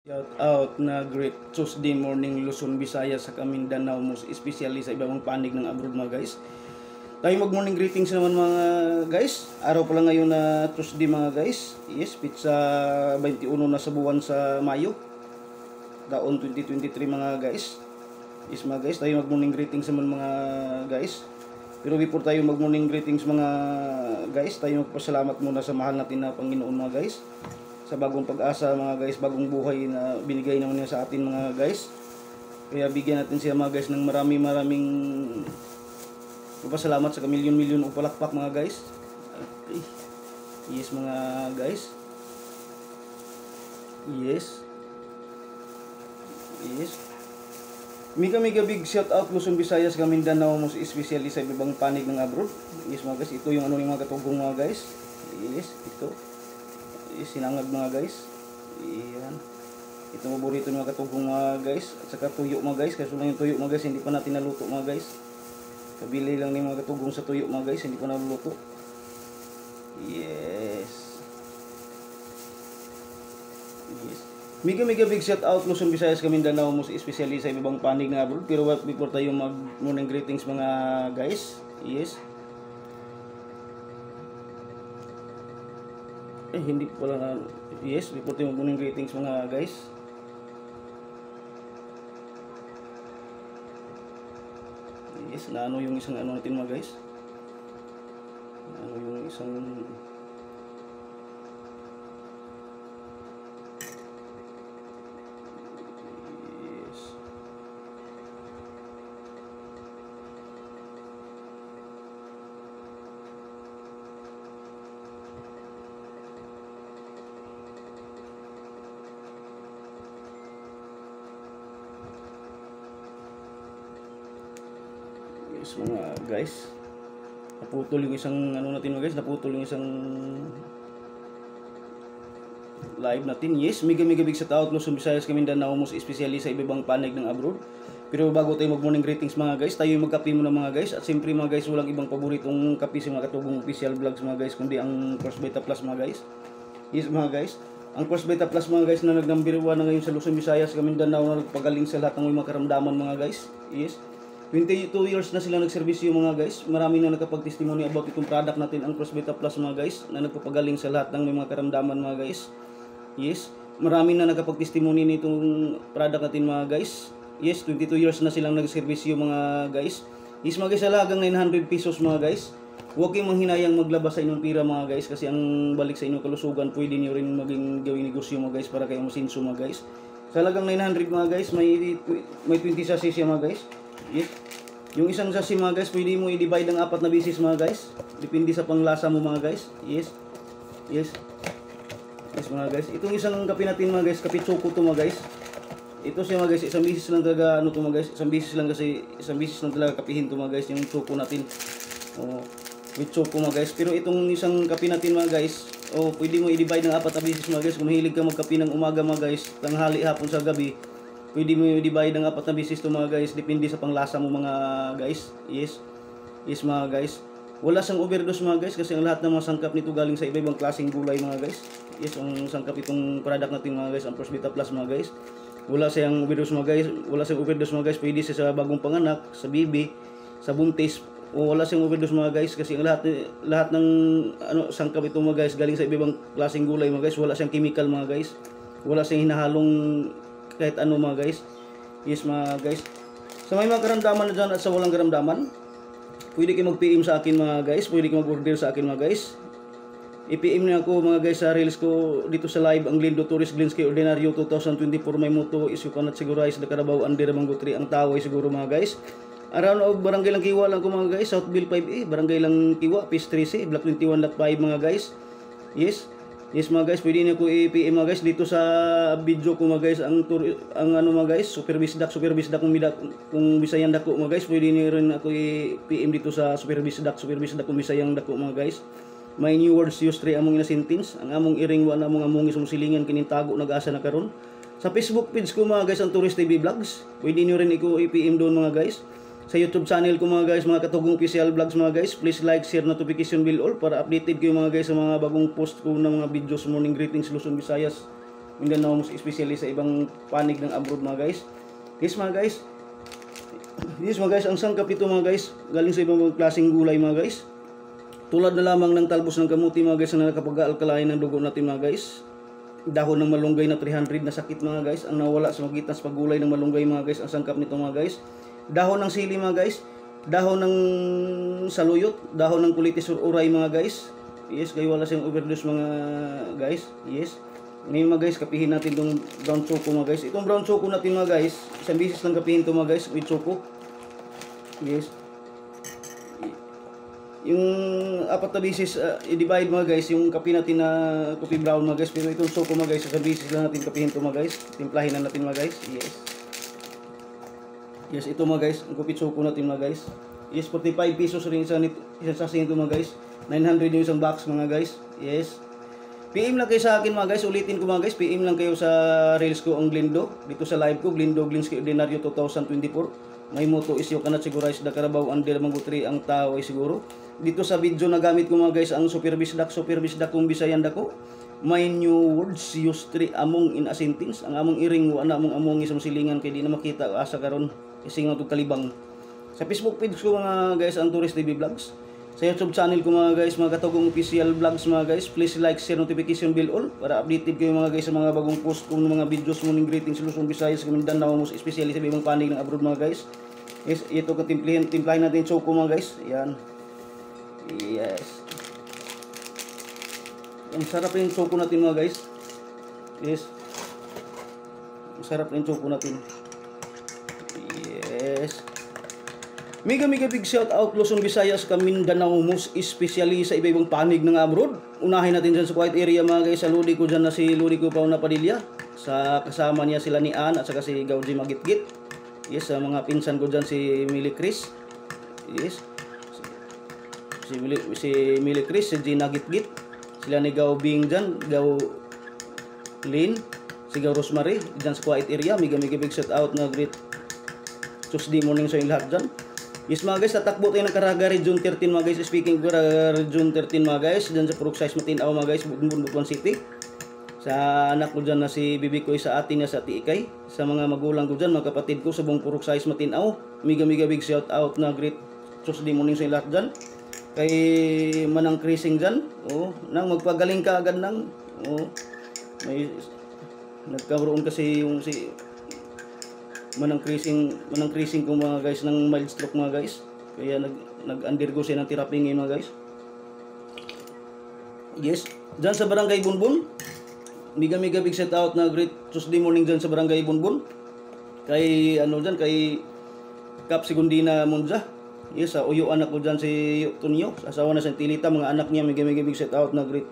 Shout out na great Tuesday morning Luzon, Visayas sa Mindanao, most especially sa ibang panig ng abroad mga guys. Tayo mag morning greetings naman mga guys. Araw pala ngayon na Tuesday mga guys. Yes, pizza 21 na sa buwan sa Mayo. Taon 2023 mga guys. Yes mga guys, tayo mag morning greetings naman mga guys. Pero before tayo mag morning greetings mga guys, tayo magpasalamat muna sa mahal natin na Panginoon mga guys. Sa bagong pag-asa mga guys, bagong buhay na binigay naman niya sa atin mga guys. Kaya bigyan natin siya mga guys ng maraming pasalamat sa kamilyon-milyon o palakpak mga guys. Okay. Yes mga guys. Yes. Yes. Mega big shout out Luzon, Visayas, Mindanao, most especially sa ibang panig ng abroad. Yes mga guys, ito yung ano ng mga katugong mga guys. Yes, ito. Sinangag mga guys. Iyan. Ito paborito ng mga katugong mga guys. At saka tuyo mga guys. Kasi lang yung tuyo mga guys, hindi pa natin naluto mga guys. Kabili lang ng mga katugong sa tuyo mga guys, hindi pa naluluto. Yes. Yes. Mega big shout out Luzon, Visayas, Mindanao, most especially sa ibang panig ng abroad. Pero before tayo mag morning greetings mga guys. Yes. Hindi pala na. Yes, before tayo mag morning greetings mga guys. Yes, na ano yung isang ano natin mga guys. Ano yung isang yes. Yes mga guys. Naputol yung isang ano natin mga guys, naputol yung isang live natin. Yes, mega big shout out Luzon, Visayas, Mindanao, most especially sa ibang panig ng abroad. Pero bago tayo mag morning greetings mga guys, tayo magkape muna mga guys. At siyempre mga guys, walang ibang paboritong kape sa mga katugong official vlogs mga guys, kundi ang Cross Beta Plus mga guys. Yes mga guys, ang Cross Beta Plus mga guys na nag-number 1 na ngayon sa Luzon, Visayas, Mindanao, na nagpagaling sa lahat ng mga karamdaman mga guys. Yes. 22 years na sila nagserbisyo mga guys. Marami na nakapag-testimony about itong product natin, ang Cross Beta Plus mga guys, na nagpapagaling sa lahat ng mga karamdaman mga guys. Yes, marami na nakapag-testimony nitong product natin mga guys. Yes, 22 years na silang nagserbisyo mga guys. Yes mga guys, halagang 900 pesos mga guys. Huwag kayong manghinayang maglabas sa inyong pira mga guys, kasi ang balik sa inyong kalusugan, pwede niyo rin maging gawing negosyo mga guys para kayong masinso mga guys. Sa halagang 900 mga guys, may 20 sachets siya mga guys. Yes. Yung isang sachet mga guys, pwede mo i-divide ng 4 na bisis mga guys. Depende sa panglasa mo mga guys. Yes. Yes. Yes mga guys. Itong isang kape natin mga guys, kape choco to mga guys. Ito siya mga guys, isang bisis lang talaga ano to mga guys. Isang bisis lang kasi, isang bisis lang talaga kapihin to mga guys, yung choco natin. Oh, with choco mga guys. Pero itong isang kape natin mga guys, oh, pwede mo i-divide ng 4 na bisis mga guys. Kung mahilig ka magkape ng umaga mga guys, tanghali, hapon, sa gabi, pwede mo i-divide ng 4 na bisis to mga guys. Depende sa panglasa mo mga guys. Yes. Yes mga guys. Wala siyang overdose mga guys, kasi ang lahat ng mga sangkap nito galing sa iba-ibang klaseng gulay mga guys. Yes, ang sangkap itong product natin mga guys, ang Cross Beta Plus mga guys. Wala siyang overdose mga guys. Wala siyang overdose mga guys. Pwede siya sa bagong panganak, sa bibi, sa buntis. O wala siyang overdose mga guys, kasi ang lahat ng ano sangkap ito mga guys galing sa iba-ibang klaseng gulay mga guys. Wala siyang chemical mga guys. Wala siyang hinahalong kahit ano mga guys. Yes mga guys. Sa may mga karamdaman na dyan at sa walang karamdaman, pwede kayo mag-PM sa akin mga guys. Pwede kayo mag-order sa akin mga guys. I-PM niyo ako mga guys sa reels ko dito sa live, ang Lindo Tourist Glenski Ordinaryo 2024. May motto is you cannot sigurize the Carabao under Mangutri. Ang taway siguro mga guys. Around of Barangay Lang Kiwa lang ko mga guys. Southville 5A, Barangay Lang Kiwa, Phase 3C, Block 21.5 mga guys. Yes. Yes mga guys, pwede niyo ko i-PM mga guys dito sa video ko mga guys, ang ano mga guys, super bisdak kung Bisayan dako mga guys. Pwede niyo rin ako i-PM dito sa super bisdak kung Bisayang dako mga guys. May new words used re among ina sentence, ang among iring wa na among isumusilingan kinintago nag-asa na karon. Sa Facebook page ko mga guys, ang Tourist TV Vlogs, pwede niyo rin i-PM doon mga guys. Sa YouTube channel ko mga guys, mga katugong official vlogs mga guys, please like, share, notification bell all para updated kayo mga guys sa mga bagong post ko ng mga videos. Morning greetings Luzon, Visayas, Mindanao, most especially sa ibang panig ng abroad mga guys. Yes mga guys. Yes mga guys, ang sangkap nito mga guys, galing sa ibang klaseng gulay mga guys. Tulad na lamang ng talbos ng kamuti mga guys na nakapag-aalkalain ng dugo natin mga guys. Dahon ng malunggay na 300 na sakit mga guys, ang nawala sa magitan sa paggulay ng malunggay mga guys, ang sangkap nito mga guys. Dahon ng sili mga guys, dahon ng saluyot, dahon ng kulitis or uray mga guys. Yes, kaya wala siyang overdose mga guys. Yes. Ngayon mga guys, kapihin natin itong brown choco mga guys. Itong brown choco natin mga guys, isang bisis lang kapihin ito mga guys with choco. Yes. Yung apat na bisis i-divide mga guys, yung kape natin na coffee brown mga guys. Pero itong choco mga guys, isang bisis lang natin kapihin ito mga guys. Timplahin na natin mga guys. Yes. Yes, ito mga guys, ang coffee choco natin mga guys. Yes, 45 pesos rin isang sachet ito mga guys. 900 yung isang box mga guys. Yes. PM lang kayo sa akin mga guys, ulitin ko mga guys, PM lang kayo sa reels ko ang Glindo, dito sa live ko, Glindo Glinsky Ordinaryo 2024. May motto is you cannot sigurize the Carabao and the Mangutri, ang tao ay siguro. Dito sa video na gamit ko mga guys, ang super bisdak kung bisayan dako. My new words use three among in a sentence. Ang among iring wala among isang silingan kay di na makita asa karon ising matug kalibang. Sa Facebook page ko mga guys, ang Tourist TV Vlogs. Sa YouTube channel ko mga guys, mga Katugong Official Vlogs mga guys, please like, share, notification bell all para updated kayo mga guys sa mga bagong post kong mga videos, morning greetings, Luzon, Visayas, Mindanao, most especially sa ibang panig ng abroad mga guys. Yes, ito ko timplahin natin choco mga guys. Yan. Yes. Ang sarap rin choco natin mga guys. Yes. Ang sarap rin choco natin. Yes. Mega big shout out Luzon, Visayas, Mindanao, most especially sa iba-ibang panig ng abroad. Unahin natin dyan sa quiet area mga guys, sa lodi ko dyan na si Lodi ko Pauna Padilla. Sa kasama niya sila ni Ann at saka si Gauji Magitgit. Yes, sa mga pinsan ko dyan si Millie Chris. Yes. Si Millie Chris, si Gina Gitgit. Sila ni Gau Bing dyan, Gau Lin, si Gau Rosemary dyan sa quiet area. Mega big shout out na great Tuesday morning sa inyong lahat dyan. Yes mga guys, tatakbo tayo ng Caraga Region 13 mga guys. Speaking of Caraga Region 13 mga guys, dyan sa Purok Size Matinaw mga guys, Butuan City. Sa anak ko dyan na si Bibi Koy, sa atin niya sa Tiikay. Sa mga magulang ko dyan, mga kapatid ko sa buong Purok Size Matinaw. Mega big shout out na great Tuesday morning sa lahat dyan. Kay Manang Crising dyan. Oh, nang magpagaling ka agad nang. Oh, may nagkaroon kasi yung si manang crising ko mga guys ng mild stroke mga guys, kaya nag-undergo siya ng therapy ngayon mga guys. Yes, dyan sa Barangay Bunbun, mega big shout out na great Tuesday morning dyan sa Barangay Bunbun kay ano dyan, kay Kap Segundina Monza. Yes, sa uyo anak ko dyan si Tonyo, asawa na sa Tilita, mga anak niya, mega big shout out na great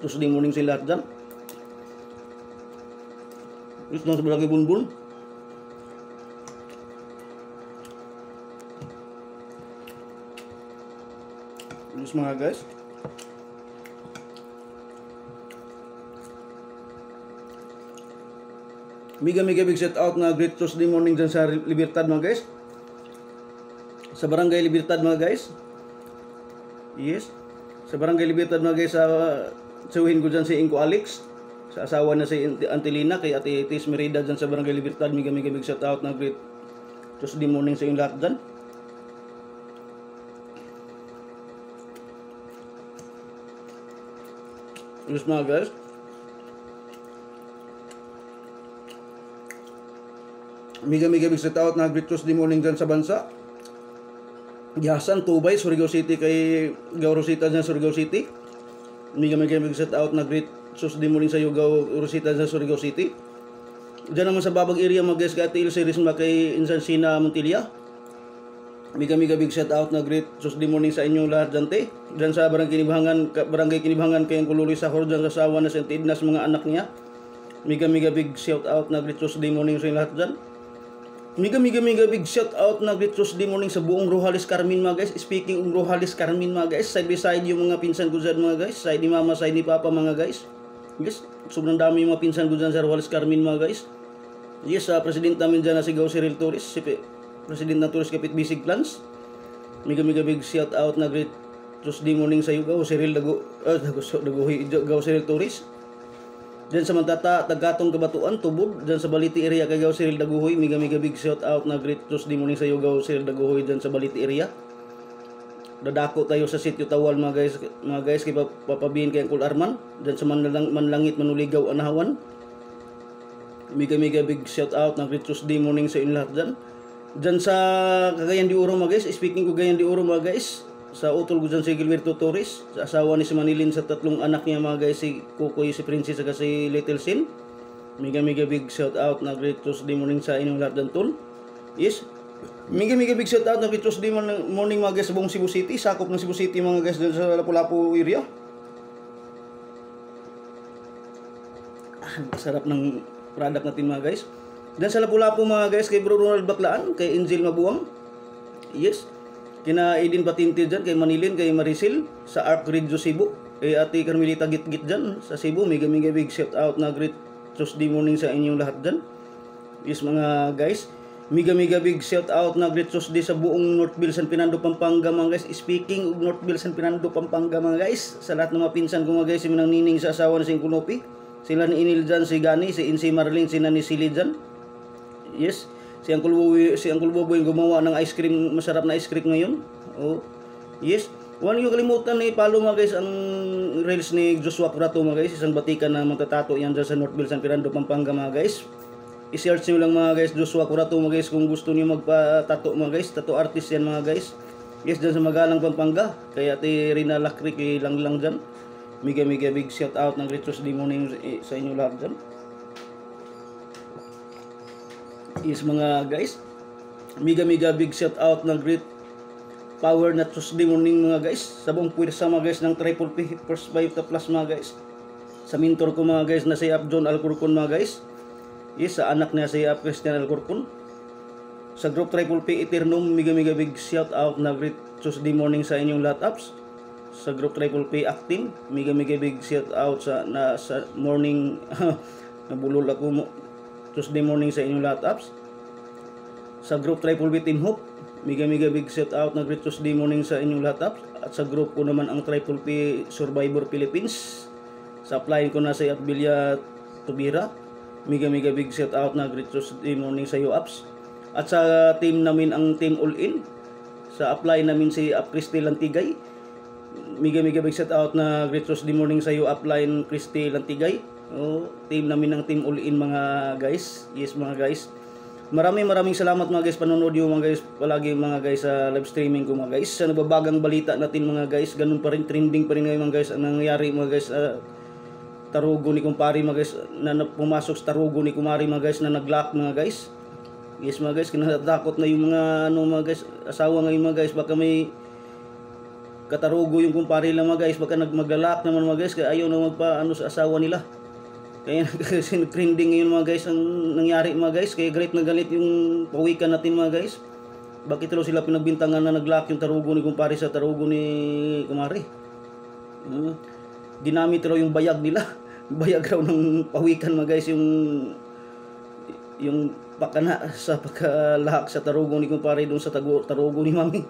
Tuesday morning sila lahat dyan. Yes, dyan sa Barangay Bunbun. Yes mga guys. Mega big shout out na great Tuesday morning dyan sa Libertad mga guys. Sa Barangay Libertad mga guys. Yes. Sa Barangay Libertad mga guys, suhin ko dyan si Inko Alex. Sa asawa na si Antelina, kay Ate Tis Merida dyan sa Barangay Libertad. Mega big shout out na great Tuesday morning sa inyong lahat dyan. Yes mga guys. Mega big shout out na great Tuesday morning dyan sa bansa. Gihasan, Tubay, Surigao City, kay Gau Rosita dyan sa Surigao City. Mega big shout out na great Tuesday morning sa Gau Rosita dyan sa Surigao City. Dyan naman sa Babag area mga guys, kay Ate Il Series kay Insansina Montilla. Mega big shout out na great Tuesday morning sa inyong lahat dyan te. Dyan sa Barangay Kinibhangan kay Kuluri Sahor dyan sa asawa na St. Ednas, mga anak niya. Mega big shout out na great Tuesday morning sa inyong lahat dyan. Mega big shout out na great Tuesday morning sa buong Rojalis Carmen mga guys. Speaking of Rojalis Carmen mga guys, side by side yung mga pinsan ko dyan mga guys. Side ni mama, side ni papa mga guys. Yes, sobrang dami yung mga pinsan ko dyan sa Rojalis Carmen mga guys. Yes, president namin dyan na si Gau Cyril Torres, si President ng Tourist Kapit Bisig Plans. Mega big shout out na great Tuesday morning sa iyo Gau Cyril Gau Cyril Torres. Diyan sa Mantata, Tagatong Kabatuan, Tubod, diyan sa Baliti area kay Gaw Cyril Daguhoy, mega big shout out na great Tuesday morning sa iyo Gaw Cyril Daguhoy diyan sa Baliti area. Dadako tayo sa sitio Tawal mga guys kay papabihin kay Uncle Arman, diyan sa Manlangit Manuligaw Anahawan. Mega big shout out na great Tuesday morning sa inyo lahat diyan. Diyan sa Cagayan de Oro mga guys, speaking ko Cagayan de Oro mga guys, sa utol ko dyan si Gilberto Torres, sa asawa ni si Manilin, sa 3 anak niya mga guys, si Kukoy, si Princess, at si Little Sin. Mega big shout out na great Tuesday morning sa inyong lahat dyan tol. Yes, mega big shout out na great Tuesday morning mga guys sa buong Cebu City, sakop ng Cebu City mga guys dyan sa Lapu-Lapu area. Sarap ng product natin mga guys. Dyan sa Lapu-Lapu mga guys, kay Bro Ronald Baclaan, kay Angel Mabuang. Yes, kina Aiden Patinte dyan, kay Manilin, kay Marisil, sa Arc Radio Cebu, kay Ate Carmelita Gitgit dyan sa Cebu. Mega big shout out na great Tuesday morning sa inyong lahat dyan. Yes mga guys, mega big shout out na great Tuesday sa buong Northville, San Fernando, Pampanga mga guys. Speaking of Northville, San Fernando, Pampanga mga guys, sa lahat ng mga pinsan ko mga guys, si Manang Nining sa asawa na si Kunopi, sila ni Inil dyan, si Gani, si Insi Marlene, si Nani Sili dyan. Yes, si Uncle Boboy yung gumawa ng ice cream, masarap na ice cream ngayon. Oh, yes. Huwag niyo kalimutan na i-follow mga guys ang reels ni Joshua Curato mga guys. Isang batikan na magtatato yan dyan sa Northville, San Fernando, Pampanga mga guys. I-search nyo lang mga guys, Joshua Curato mga guys, kung gusto niyo magpa-tato mga guys. Tattoo artist yan mga guys. Yes, dyan sa Magalang, Pampanga. Kaya Ate Rina Lakri, kay lang dyan. Mega big shout out ng great Tuesday morning sa inyo lahat dyan. Yes mga guys, mega big shout out ng great power na Tuesday morning mga guys, sa buong puwersa mga guys ng Triple P First 5 Plus mga guys, sa mentor ko mga guys na si Ap John Alcorcon mga guys. Yes, sa anak niya si Ap Christian Alcorcon, sa group Triple P Eternum, mega big shout out na great Tuesday morning sa inyong lahat apps. Sa group Triple P Acting, mega big shout out sa morning nabulol ako mo Tuesday morning sa inyong lahat apps. Sa group Triple B Team Hope, mega big shout out na great Tuesday morning sa inyong lahat apps. At sa group ko naman ang Triple P Survivor Philippines, sa upline ko na si Atbilia Tubira, mega big shout out na great Tuesday morning sa iyo apps. At sa team namin ang Team All In, sa upline namin si Ap Christy Lantigay, mega big shout out na great Tuesday morning sa iyo upline Christy Lantigay. Oh, team namin ng Team All In mga guys. Yes mga guys, maraming salamat mga guys, panonood yung mga guys palagi mga guys sa live streaming ko mga guys. Sa nababagang balita natin mga guys, ganun pa rin, trending pa rin ngayon mga guys ang nangyayari mga guys. Tarugo ni kumpari mga guys, na pumasok sa tarugo ni kumari mga guys, na nag-lock mga guys. Yes mga guys, kinatakot na yung mga mga guys, asawa ngayon mga guys, baka may katarugo yung kumpari lang mga guys, baka maglalak naman mga guys, kaya ayaw na magpa sa asawa nila. Kaya kasi trending ngayon mga guys ang nangyari mga guys. Kaya galit na galit yung pawikan natin mga guys. Bakit talo sila pinagbintangan na nag-lock yung tarugo ni kumpare sa tarugo ni kumari? Ginamit raw yung bayag nila. Bayag raw ng pawikan mga guys, yung pakana sa pagkalahak sa tarugo ni kumpare doon sa tarugo ni mami.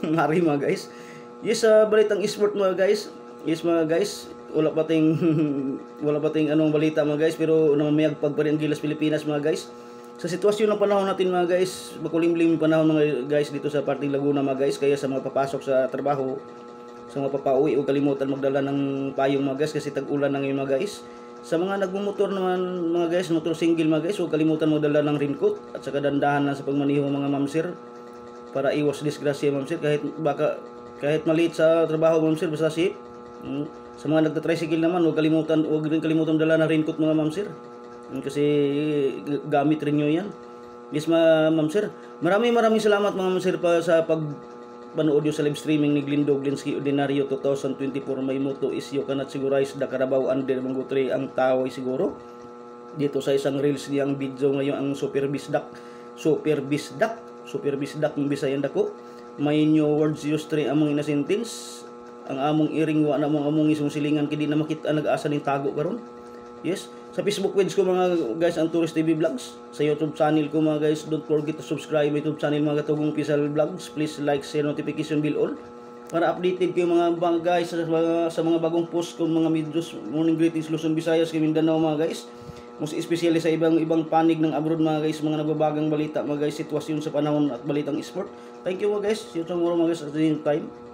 Mari mga guys. Yes, balitang sport mga guys. Yes mga guys, wala pa ting anong balita mga guys, pero namamayagpag pa rin ang Gilas Pilipinas mga guys. Sa sitwasyon ng panahon natin mga guys, makulimlim yung panahon mga guys dito sa parting Laguna mga guys. Kaya sa mga papasok sa trabaho, sa mga papauwi, huwag kalimutan magdala ng payong mga guys, kasi tag-ulan na ngayon mga guys. Sa mga nagmumotor naman mga guys, motor single mga guys, huwag kalimutan magdala ng raincoat at saka dandahan na sa pagmaniho mga mamsir, para iwas disgrasya mamsir. Kahit maliit sa trabaho mamsir, basta safe. Sa mga nagta-tricycle naman, huwag rin kalimutan dala na raincoat mga ma'am sir. Kasi gamit rin nyo yan. Yes ma'am sir. Maraming salamat mga ma'am sir pa sa panood nyo sa live streaming ni Glindo Glinski Ordinario 2024. May moto is you cannot sigurize the Carabao under Mangutri ang taway siguro. Dito sa isang reels niyang video ngayon ang Super Bisdak ng Bisayan dako. May new words used among ina sentence. Ang among iring wa na among isong silingan kidi na makita nag-asa ning tago karon. Yes, sa Facebook page ko mga guys ang Tourist TV Vlogs, sa YouTube channel ko mga guys, don't forget to subscribe my YouTube channel mga katugong Pisal Vlogs. Please like, share, notification bell all. para updated kayo mga guys sa mga bagong post kong mga videos. Morning greetings Luzon, Visayas, Mindanao mga guys. Most especially sa ibang panig ng abroad mga guys, mga nagbabagang balita mga guys, sitwasyon sa panahon at balitang sport. Thank you mga guys. See you tomorrow mga guys at the same time.